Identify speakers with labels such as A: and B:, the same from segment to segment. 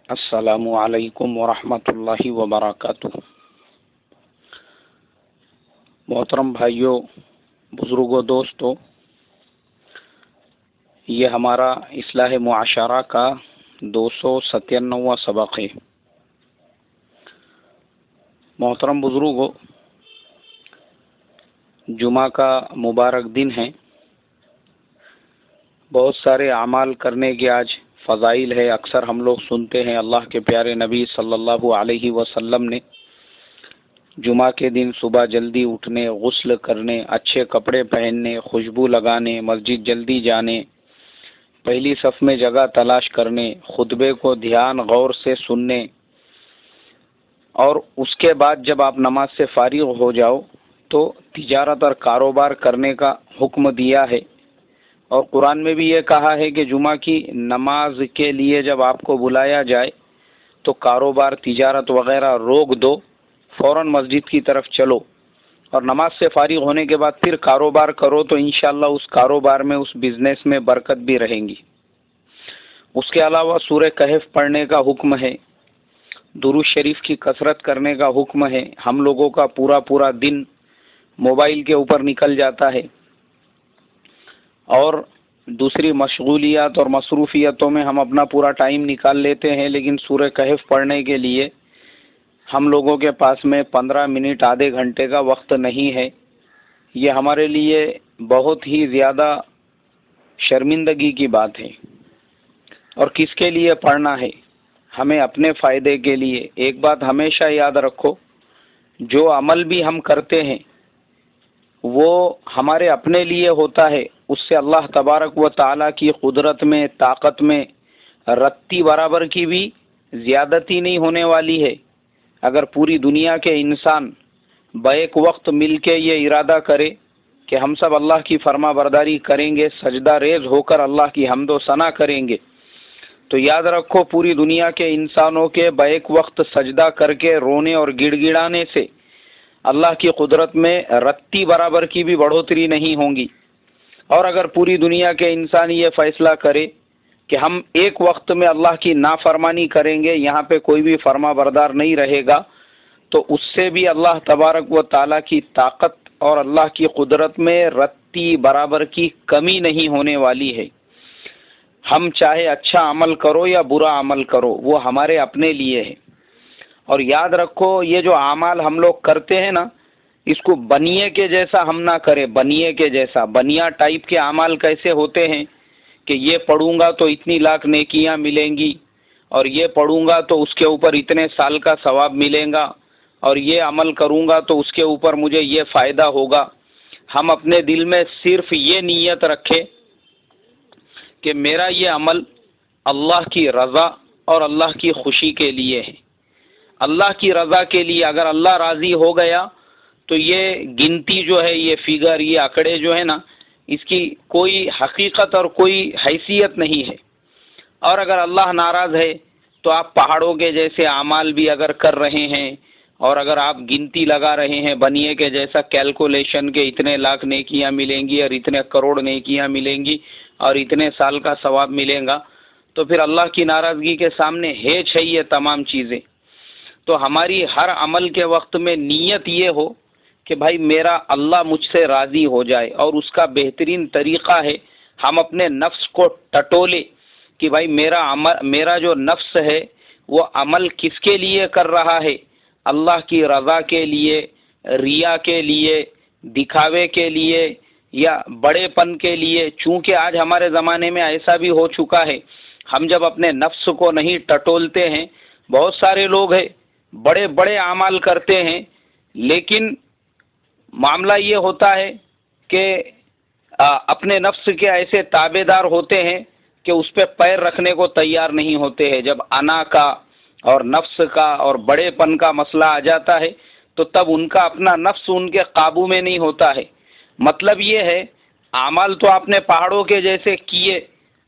A: السلام علیکم ورحمۃ اللہ وبرکاتہ۔ محترم بھائیوں، بزرگوں، دوستوں، یہ ہمارا اصلاح معاشرہ کا 297واں سبق ہے۔ محترم بزرگوں، جمعہ کا مبارک دن ہے۔ بہت سارے اعمال کرنے کے آج فضائل ہے۔ اکثر ہم لوگ سنتے ہیں اللہ کے پیارے نبی صلی اللہ علیہ وسلم نے جمعہ کے دن صبح جلدی اٹھنے، غسل کرنے، اچھے کپڑے پہننے، خوشبو لگانے، مسجد جلدی جانے، پہلی صف میں جگہ تلاش کرنے، خطبے کو دھیان غور سے سننے، اور اس کے بعد جب آپ نماز سے فارغ ہو جاؤ تو تجارت اور کاروبار کرنے کا حکم دیا ہے۔ اور قرآن میں بھی یہ کہا ہے کہ جمعہ کی نماز کے لیے جب آپ کو بلایا جائے تو کاروبار، تجارت وغیرہ روک دو، فوراً مسجد کی طرف چلو، اور نماز سے فارغ ہونے کے بعد پھر کاروبار کرو تو انشاءاللہ اس کاروبار میں، اس بزنس میں برکت بھی رہیں گی۔ اس کے علاوہ سورہ کہف پڑھنے کا حکم ہے، درود شریف کی کثرت کرنے کا حکم ہے۔ ہم لوگوں کا پورا دن موبائل کے اوپر نکل جاتا ہے اور دوسری مشغولیات اور مصروفیتوں میں ہم اپنا پورا ٹائم نکال لیتے ہیں، لیکن سورہ کہف پڑھنے کے لیے ہم لوگوں کے پاس میں 15 منٹ، آدھے گھنٹے کا وقت نہیں ہے۔ یہ ہمارے لیے بہت ہی زیادہ شرمندگی کی بات ہے۔ اور کس کے لیے پڑھنا ہے؟ ہمیں اپنے فائدے کے لیے۔ ایک بات ہمیشہ یاد رکھو، جو عمل بھی ہم کرتے ہیں وہ ہمارے اپنے لیے ہوتا ہے، اس سے اللہ تبارک و تعالیٰ کی قدرت میں، طاقت میں رتی برابر کی بھی زیادتی نہیں ہونے والی ہے۔ اگر پوری دنیا کے انسان بیک وقت مل کے یہ ارادہ کرے کہ ہم سب اللہ کی فرما برداری کریں گے، سجدہ ریز ہو کر اللہ کی حمد و ثنا کریں گے، تو یاد رکھو پوری دنیا کے انسانوں کے بیک وقت سجدہ کر کے رونے اور گڑ گڑانے سے اللہ کی قدرت میں رتی برابر کی بھی بڑھوتری نہیں ہوں گی۔ اور اگر پوری دنیا کے انسان یہ فیصلہ کرے کہ ہم ایک وقت میں اللہ کی نافرمانی کریں گے، یہاں پہ کوئی بھی فرما بردار نہیں رہے گا، تو اس سے بھی اللہ تبارک و تعالیٰ کی طاقت اور اللہ کی قدرت میں رتی برابر کی کمی نہیں ہونے والی ہے۔ ہم چاہے اچھا عمل کرو یا برا عمل کرو، وہ ہمارے اپنے لیے ہے۔ اور یاد رکھو، یہ جو اعمال ہم لوگ کرتے ہیں نا، اس کو بنیے کے جیسا ہم نہ کریں۔ بنیے کے جیسا، بنیا ٹائپ کے اعمال کیسے ہوتے ہیں کہ یہ پڑھوں گا تو اتنی لاکھ نیکیاں ملیں گی، اور یہ پڑھوں گا تو اس کے اوپر اتنے سال کا ثواب ملے گا، اور یہ عمل کروں گا تو اس کے اوپر مجھے یہ فائدہ ہوگا۔ ہم اپنے دل میں صرف یہ نیت رکھیں کہ میرا یہ عمل اللہ کی رضا اور اللہ کی خوشی کے لیے ہے۔ اللہ کی رضا کے لیے، اگر اللہ راضی ہو گیا تو یہ گنتی جو ہے، یہ فگر، یہ آنکڑے جو ہے نا، اس کی کوئی حقیقت اور کوئی حیثیت نہیں ہے۔ اور اگر اللہ ناراض ہے تو آپ پہاڑوں کے جیسے اعمال بھی اگر کر رہے ہیں، اور اگر آپ گنتی لگا رہے ہیں بنیے کے جیسا کیلکولیشن کے اتنے لاکھ نیکیاں ملیں گی اور اتنے کروڑ نیکیاں ملیں گی اور اتنے سال کا ثواب ملے گا، تو پھر اللہ کی ناراضگی کے سامنے ہیچ ہے یہ تمام چیزیں۔ تو ہماری ہر عمل کے وقت میں نیت یہ ہو کہ بھائی میرا اللہ مجھ سے راضی ہو جائے، اور اس کا بہترین طریقہ ہے ہم اپنے نفس کو ٹٹولے کہ بھائی میرا جو نفس ہے وہ عمل کس کے لیے کر رہا ہے؟ اللہ کی رضا کے لیے، ریا کے لیے، دکھاوے کے لیے، یا بڑے پن کے لیے؟ چونکہ آج ہمارے زمانے میں ایسا بھی ہو چکا ہے، ہم جب اپنے نفس کو نہیں ٹٹولتے ہیں، بہت سارے لوگ ہیں بڑے بڑے اعمال کرتے ہیں، لیکن معاملہ یہ ہوتا ہے کہ اپنے نفس کے ایسے تابع دار ہوتے ہیں کہ اس پہ پیر رکھنے کو تیار نہیں ہوتے ہیں۔ جب انا کا اور نفس کا اور بڑے پن کا مسئلہ آ جاتا ہے تو تب ان کا اپنا نفس ان کے قابو میں نہیں ہوتا ہے۔ مطلب یہ ہے، اعمال تو آپ نے پہاڑوں کے جیسے کیے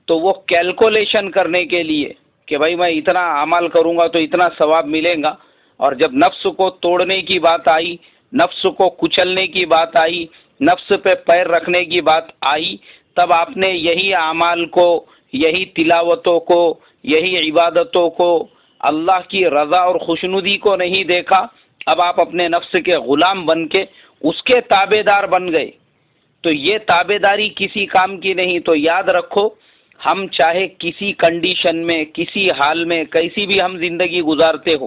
A: تو وہ کیلکولیشن کرنے کے لیے کہ بھائی میں اتنا عمل کروں گا تو اتنا ثواب ملے گا، اور جب نفس کو توڑنے کی بات آئی، نفس کو کچلنے کی بات آئی، نفس پہ پیر رکھنے کی بات آئی، تب آپ نے یہی اعمال کو، یہی تلاوتوں کو، یہی عبادتوں کو اللہ کی رضا اور خوشنودی کو نہیں دیکھا، اب آپ اپنے نفس کے غلام بن کے اس کے تابع دار بن گئے، تو یہ تابع داری کسی کام کی نہیں۔ تو یاد رکھو، ہم چاہے کسی کنڈیشن میں، کسی حال میں، کیسی بھی ہم زندگی گزارتے ہو،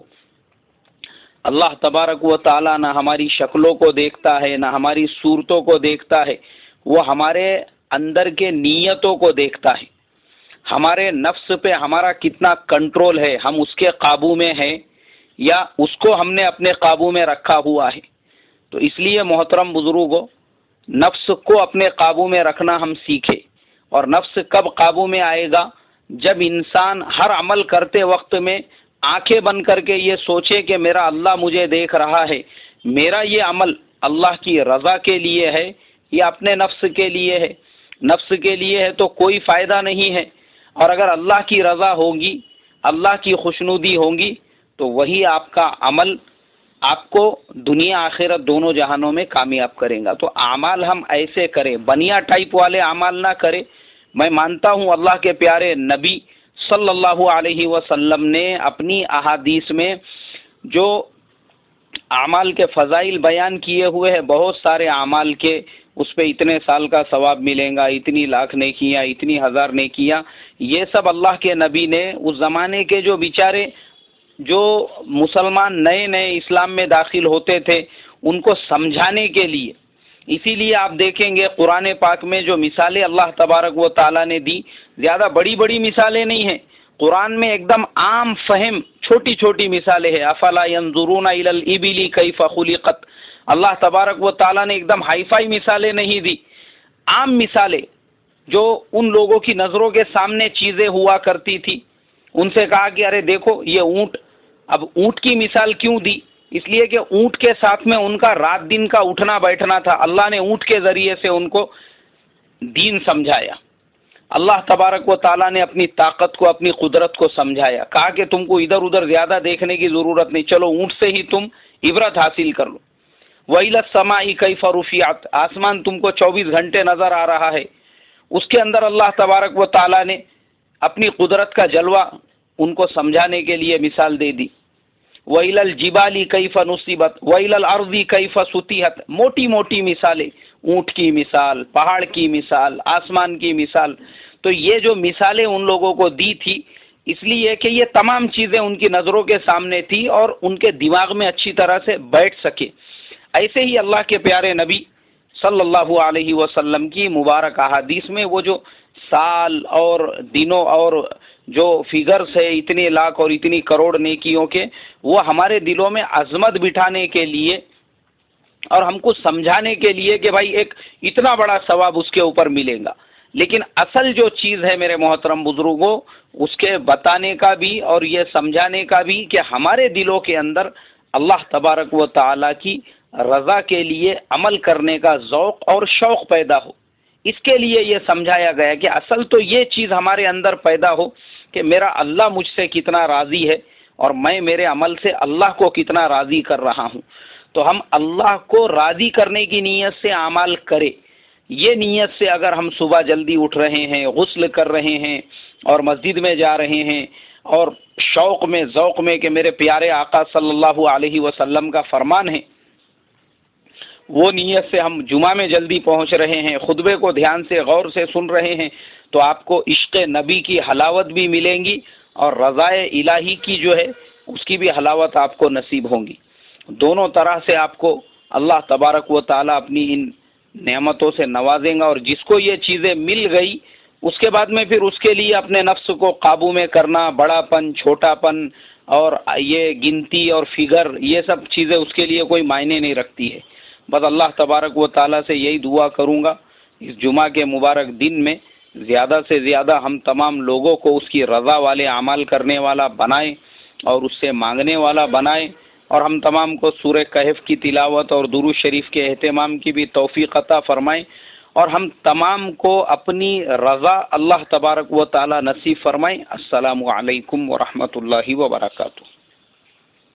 A: اللہ تبارک و تعالیٰ نہ ہماری شکلوں کو دیکھتا ہے، نہ ہماری صورتوں کو دیکھتا ہے، وہ ہمارے اندر کے نیتوں کو دیکھتا ہے، ہمارے نفس پہ ہمارا کتنا کنٹرول ہے، ہم اس کے قابو میں ہیں یا اس کو ہم نے اپنے قابو میں رکھا ہوا ہے۔ تو اس لیے محترم بزرگوں، نفس کو اپنے قابو میں رکھنا ہم سیکھے۔ اور نفس کب قابو میں آئے گا؟ جب انسان ہر عمل کرتے وقت میں آنکھیں بند کر کے یہ سوچے کہ میرا اللہ مجھے دیکھ رہا ہے، میرا یہ عمل اللہ کی رضا کے لیے ہے یا اپنے نفس کے لیے ہے۔ نفس کے لیے ہے تو کوئی فائدہ نہیں ہے، اور اگر اللہ کی رضا ہوگی، اللہ کی خوشنودی ہوگی، تو وہی آپ کا عمل آپ کو دنیا آخرت دونوں جہانوں میں کامیاب کرے گا۔ تو اعمال ہم ایسے کریں، بنیا ٹائپ والے اعمال نہ کریں۔ میں مانتا ہوں اللہ کے پیارے نبی صلی اللہ علیہ وسلم نے اپنی احادیث میں جو اعمال کے فضائل بیان کیے ہوئے ہیں، بہت سارے اعمال کے، اس پہ اتنے سال کا ثواب ملے گا، اتنی لاکھ نیکیاں، اتنی ہزار نیکیاں، یہ سب اللہ کے نبی نے اس زمانے کے جو بیچارے جو مسلمان نئے نئے اسلام میں داخل ہوتے تھے ان کو سمجھانے کے لیے، اسی لیے آپ دیکھیں گے قرآن پاک میں جو مثالیں اللہ تبارک و تعالیٰ نے دی، زیادہ بڑی بڑی مثالیں نہیں ہیں، قرآن میں ایک دم عام فہم چھوٹی چھوٹی مثالیں ہیں۔ افلا ينظرون الى الابل کیف خلقت، اللہ تبارک و تعالیٰ نے ایک دم ہائی فائی مثالیں نہیں دی، عام مثالیں جو ان لوگوں کی نظروں کے سامنے چیزیں ہوا کرتی تھی۔ ان سے کہا کہ ارے دیکھو یہ اونٹ، اب اونٹ کی مثال کیوں دی؟ اس لیے کہ اونٹ کے ساتھ میں ان کا رات دن کا اٹھنا بیٹھنا تھا، اللہ نے اونٹ کے ذریعے سے ان کو دین سمجھایا، اللہ تبارک و تعالیٰ نے اپنی طاقت کو، اپنی قدرت کو سمجھایا، کہا کہ تم کو ادھر ادھر زیادہ دیکھنے کی ضرورت نہیں، چلو اونٹ سے ہی تم عبرت حاصل کر لو۔ وَإِلَى السَّمَاءِ كَيْفَ رُفِعَتْ، آسمان تم کو 24 گھنٹے نظر آ رہا ہے، اس کے اندر اللہ تبارک و تعالیٰ نے اپنی قدرت کا جلوہ ان کو سمجھانے کے لیے مثال دے دی۔ وَإِلَى الْجِبَالِ كَيْفَ نُصِبَتْ وَإِلَى الْأَرْضِ كَيْفَ سُطِحَتْ، موٹی موٹی مثالیں، اونٹ کی مثال، پہاڑ کی مثال، آسمان کی مثال۔ تو یہ جو مثالیں ان لوگوں کو دی تھی، اس لیے کہ یہ تمام چیزیں ان کی نظروں کے سامنے تھی اور ان کے دماغ میں اچھی طرح سے بیٹھ سکے۔ ایسے ہی اللہ کے پیارے نبی صلی اللہ علیہ وسلم کی مبارک احادیث میں وہ جو سال اور دنوں اور جو فگرز ہے اتنے لاکھ اور اتنی کروڑ نیکیوں کے، وہ ہمارے دلوں میں عظمت بٹھانے کے لیے اور ہم کو سمجھانے کے لیے کہ بھائی ایک اتنا بڑا ثواب اس کے اوپر ملے گا۔ لیکن اصل جو چیز ہے میرے محترم بزرگوں، اس کے بتانے کا بھی اور یہ سمجھانے کا بھی کہ ہمارے دلوں کے اندر اللہ تبارک و تعالیٰ کی رضا کے لیے عمل کرنے کا ذوق اور شوق پیدا ہو، اس کے لیے یہ سمجھایا گیا کہ اصل تو یہ چیز ہمارے اندر پیدا ہو کہ میرا اللہ مجھ سے کتنا راضی ہے اور میں میرے عمل سے اللہ کو کتنا راضی کر رہا ہوں۔ تو ہم اللہ کو راضی کرنے کی نیت سے اعمال کریں۔ یہ نیت سے اگر ہم صبح جلدی اٹھ رہے ہیں، غسل کر رہے ہیں اور مسجد میں جا رہے ہیں اور شوق میں ذوق میں کہ میرے پیارے آقا صلی اللہ علیہ وسلم کا فرمان ہے، وہ نیت سے ہم جمعہ میں جلدی پہنچ رہے ہیں، خطبے کو دھیان سے غور سے سن رہے ہیں، تو آپ کو عشق نبی کی حلاوت بھی ملیں گی اور رضائے الہی کی جو ہے اس کی بھی حلاوت آپ کو نصیب ہوں گی۔ دونوں طرح سے آپ کو اللہ تبارک و تعالیٰ اپنی ان نعمتوں سے نوازیں گا، اور جس کو یہ چیزیں مل گئی اس کے بعد میں پھر اس کے لیے اپنے نفس کو قابو میں کرنا، بڑا پن، چھوٹا پن اور یہ گنتی اور فگر، یہ سب چیزیں اس کے لیے کوئی معنی نہیں رکھتی ہے۔ بس اللہ تبارک و تعالیٰ سے یہی دعا کروں گا اس جمعہ کے مبارک دن میں زیادہ سے زیادہ ہم تمام لوگوں کو اس کی رضا والے اعمال کرنے والا بنائیں اور اس سے مانگنے والا بنائیں، اور ہم تمام کو سورہ کہف کی تلاوت اور درود شریف کے اہتمام کی بھی توفیق عطا فرمائیں، اور ہم تمام کو اپنی رضا اللہ تبارک و تعالیٰ نصیب فرمائیں۔ السلام علیکم ورحمۃ اللہ وبرکاتہ۔